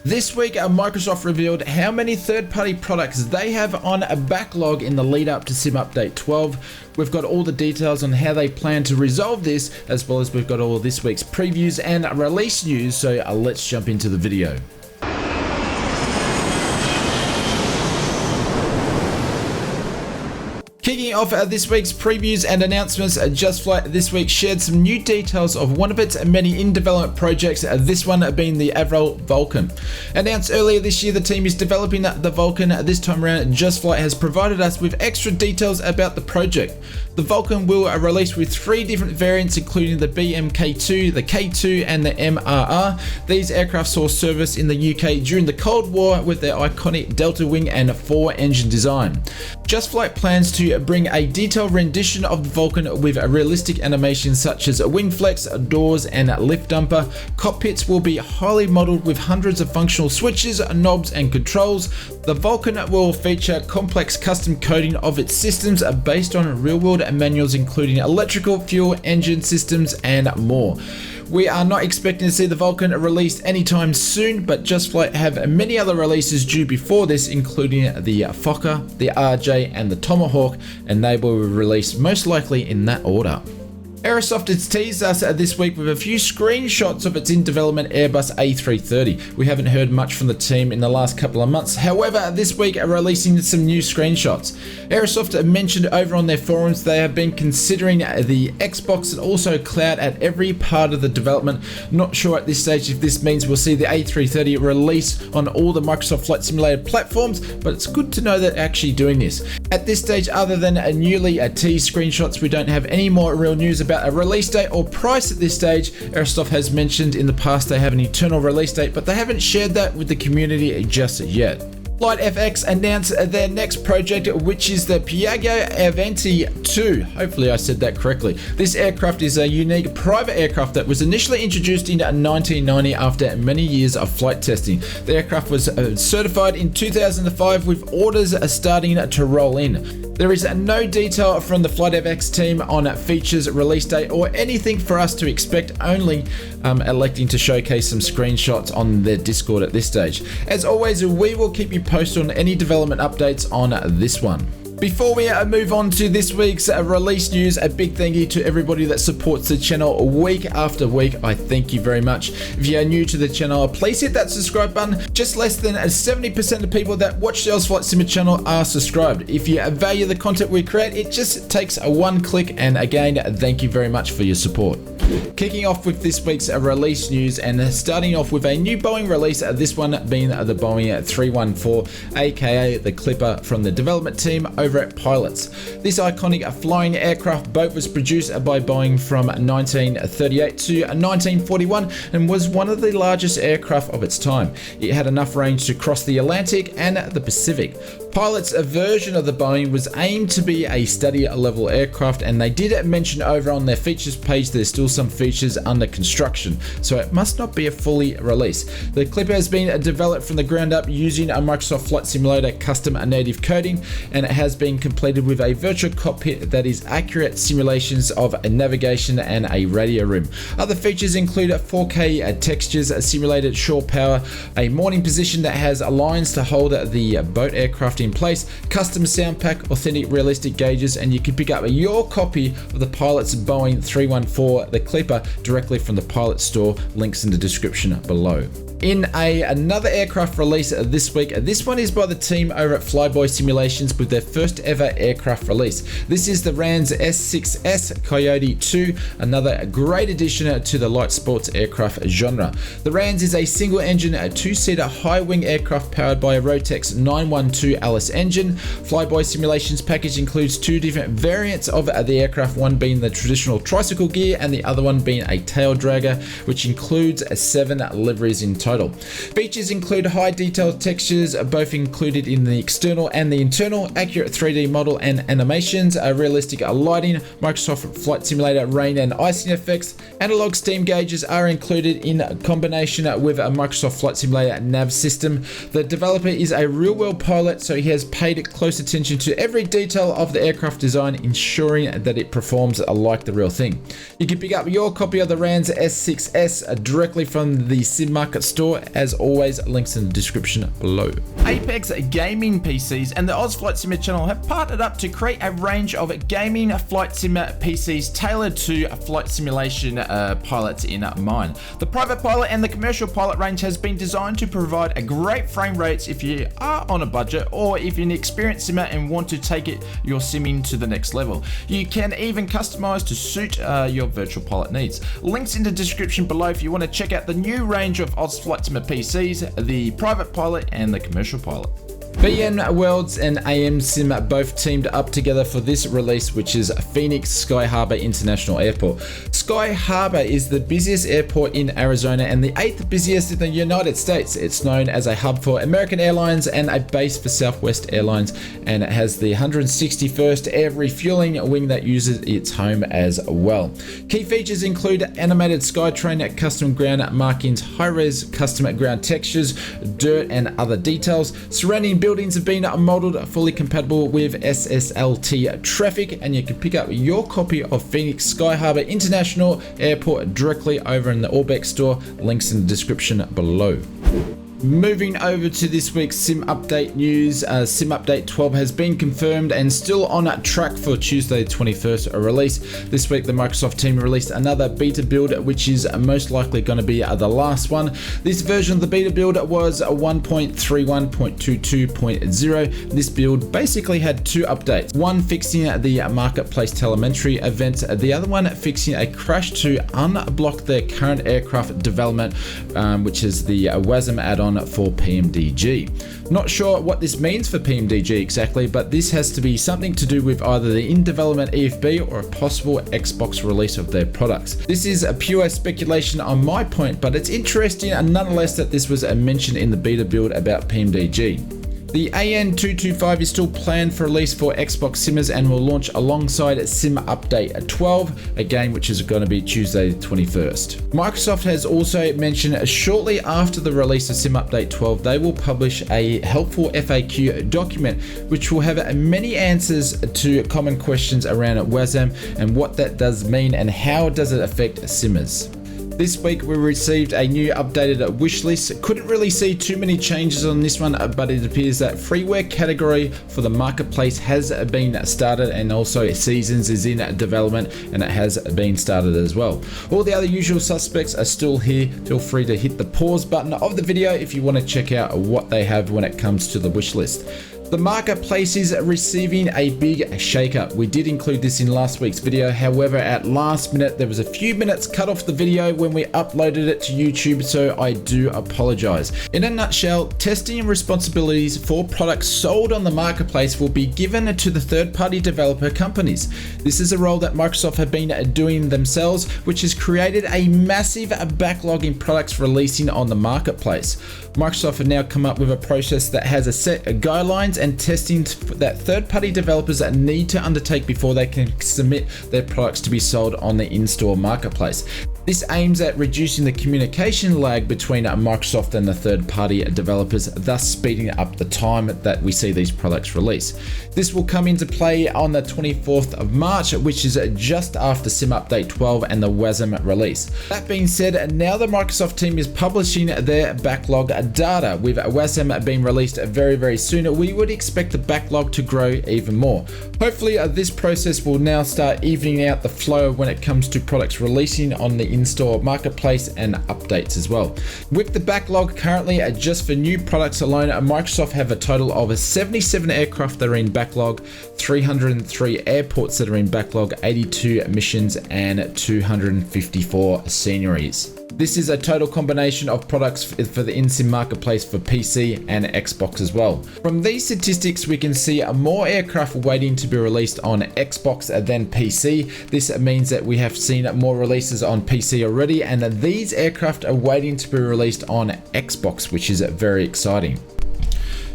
This week, Microsoft revealed how many third-party products they have on a backlog in the lead up to Sim Update 12. We've got all the details on how they plan to resolve this, as well as we've got all this week's previews and release news, so let's jump into the video. Kicking off this week's previews and announcements, Just Flight this week shared some new details of one of its many in-development projects, this one being the Avril Vulcan. Announced earlier this year, the team is developing the Vulcan. This time around, Just Flight has provided us with extra details about the project. The Vulcan will release with 3 different variants, including the BMK2, the K2 and the MRR. These aircraft saw service in the UK during the Cold War with their iconic Delta Wing and 4-engine design. Just Flight plans to bring a detailed rendition of the Vulcan with realistic animations such as wing flex, doors and lift dumper. Cockpits will be highly modeled with hundreds of functional switches, knobs and controls. The Vulcan will feature complex custom coding of its systems based on real-world manuals, including electrical, fuel, engine systems and more. We are not expecting to see the Vulcan released anytime soon, but Just Flight have many other releases due before this, including the Fokker, the RJ and the Tomahawk, and they will be released most likely in that order. Aerosoft has teased us this week with a few screenshots of its in-development Airbus A330. We haven't heard much from the team in the last couple of months. However, this week are releasing some new screenshots. Aerosoft mentioned over on their forums they have been considering the Xbox and also cloud at every part of the development. Not sure at this stage if this means we'll see the A330 release on all the Microsoft Flight Simulator platforms, but it's good to know that they're actually doing this. At this stage, other than a newly teased screenshots, we don't have any more real news about a release date or price at this stage. Aerosoft has mentioned in the past they have an eternal release date, but they haven't shared that with the community just yet. FlightFX announced their next project, which is the Piaggio Avanti 2. Hopefully I said that correctly. This aircraft is a unique private aircraft that was initially introduced in 1990 after many years of flight testing. The aircraft was certified in 2005 with orders starting to roll in. There is no detail from the FlightFX team on features, release date or anything for us to expect, only electing to showcase some screenshots on their Discord at this stage. As always, we will keep you posted on any development updates on this one. Before we move on to this week's release news, a big thank you to everybody that supports the channel week after week. I thank you very much. If you are new to the channel, please hit that subscribe button. Just less than 70% of people that watch the Flight Simmer channel are subscribed. If you value the content we create, it just takes one click, and again, thank you very much for your support. Kicking off with this week's release news and starting off with a new Boeing release, this one being the Boeing 314, aka the Clipper from the development team over at Pilots. This iconic flying aircraft boat was produced by Boeing from 1938 to 1941 and was one of the largest aircraft of its time. It had enough range to cross the Atlantic and the Pacific. Pilots' version of the Boeing was aimed to be a study level aircraft, and they did mention over on their features page there's still some features under construction, so it must not be a fully release. The Clipper has been developed from the ground up using a Microsoft Flight Simulator custom native coding, and it has been completed with a virtual cockpit that is accurate simulations of a navigation and a radio room. Other features include 4K textures, a simulated shore power, a mooring position that has lines to hold the boat aircraft in place, custom sound pack, authentic realistic gauges, and you can pick up your copy of the Pilot's Boeing 314, the Clipper, directly from the Pilot store. Links in the description below. In another aircraft release this week, this one is by the team over at Flyboy Simulations with their first ever aircraft release. This is the RANS S6S Coyote 2, another great addition to the light sports aircraft genre. The RANS is a single engine, 2-seater high wing aircraft powered by a Rotex 912 Alice engine. Flyboy Simulations package includes 2 different variants of the aircraft, one being the traditional tricycle gear and the other one being a tail dragger, which includes 7 liveries in total. Features include high detailed textures, both included in the external and the internal, accurate 3D model and animations, realistic lighting, Microsoft Flight Simulator rain and icing effects. Analog steam gauges are included in combination with a Microsoft Flight Simulator nav system. The developer is a real-world pilot, so he has paid close attention to every detail of the aircraft design, ensuring that it performs like the real thing. You can pick up your copy of the RANS S6S directly from the Sim Market store store. As always, links in the description below. Apex Gaming PCs and the Oz Flight Simmer channel have partnered up to create a range of gaming flight simmer PCs tailored to flight simulation pilots in mind. The private pilot and the commercial pilot range has been designed to provide a great frame rates if you are on a budget or if you're an experienced simmer and want to take your simming to the next level. You can even customize to suit your virtual pilot needs. Links in the description below if you want to check out the new range of Oz Flight Simmer PCs, the private pilot and the commercial pilot. VN Worlds and AM Sim both teamed up together for this release, which is Phoenix Sky Harbor International Airport. Sky Harbor is the busiest airport in Arizona and the 8th busiest in the United States. It's known as a hub for American Airlines and a base for Southwest Airlines, and it has the 161st Air Refueling Wing that uses its home as well. Key features include animated Skytrain custom ground markings, high-res custom ground textures, dirt and other details. Surrounding buildings have been modeled fully compatible with SSLT traffic, and you can pick up your copy of Phoenix Sky Harbor International Airport directly over in the Orbex store. Links in the description below. Moving over to this week's Sim Update news, Sim Update 12 has been confirmed and still on track for Tuesday 21st release. This week the Microsoft team released another beta build, which is most likely going to be the last one. This version of the beta build was 1.31.22.0. This build basically had two updates, one fixing the marketplace telemetry event, the other one fixing a crash to unblock the current aircraft development, which is the WASM add-on for PMDG. Not sure what this means for PMDG exactly, but this has to be something to do with either the in-development EFB or a possible Xbox release of their products. This is a pure speculation on my point, but it's interesting and nonetheless that this was mentioned in the beta build about PMDG. The AN225 is still planned for release for Xbox Simmers and will launch alongside Sim Update 12, a game which is going to be Tuesday 21st. Microsoft has also mentioned shortly after the release of Sim Update 12, they will publish a helpful FAQ document which will have many answers to common questions around WASM and what that does mean and how does it affect Simmers. This week we received a new updated wish list. Couldn't really see too many changes on this one, but it appears that freeware category for the marketplace has been started, and also Seasons is in development and it has been started as well. All the other usual suspects are still here. Feel free to hit the pause button of the video if you want to check out what they have when it comes to the wish list. The marketplace is receiving a big shakeup. We did include this in last week's video. However, at last minute, there was a few minutes cut off the video when we uploaded it to YouTube, so I do apologize. In a nutshell, testing responsibilities for products sold on the marketplace will be given to the third-party developer companies. This is a role that Microsoft have been doing themselves, which has created a massive backlog in products releasing on the marketplace. Microsoft have now come up with a process that has a set of guidelines and testing that third-party developers need to undertake before they can submit their products to be sold on the in-store marketplace. This aims at reducing the communication lag between Microsoft and the third-party developers, thus speeding up the time that we see these products release. This will come into play on the 24th of March, which is just after Sim Update 12 and the WASM release. That being said, now the Microsoft team is publishing their backlog data. With WASM being released very, very soon, we would expect the backlog to grow even more. Hopefully, this process will now start evening out the flow when it comes to products releasing on the in-store marketplace and updates as well. With the backlog currently just for new products alone, Microsoft have a total of 77 aircraft that are in backlog, 303 airports that are in backlog, 82 missions, and 254 sceneries. This is a total combination of products for the in-sim marketplace for PC and Xbox as well. From these statistics, we can see more aircraft waiting to be released on Xbox than PC. This means that we have seen more releases on PC already, and these aircraft are waiting to be released on Xbox, which is very exciting.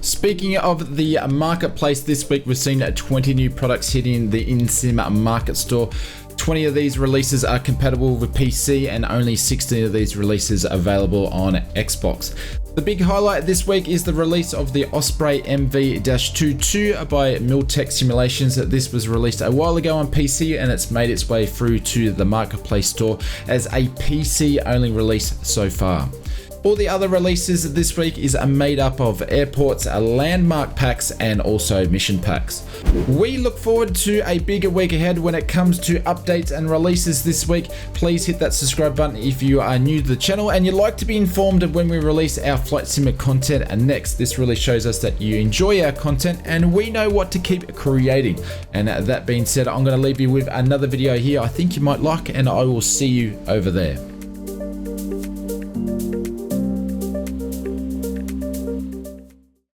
Speaking of the marketplace, this week we've seen 20 new products hitting the in-sim market store. 20 of these releases are compatible with PC and only 16 of these releases are available on Xbox. The big highlight this week is the release of the Osprey MV-22 by Miltech Simulations. This was released a while ago on PC and it's made its way through to the marketplace store as a PC only release so far. All the other releases this week is made up of airports, landmark packs, and also mission packs. We look forward to a bigger week ahead when it comes to updates and releases this week. Please hit that subscribe button if you are new to the channel and you'd like to be informed of when we release our Flight Simmer content next. This really shows us that you enjoy our content and we know what to keep creating. And that being said, I'm going to leave you with another video here I think you might like, and I will see you over there.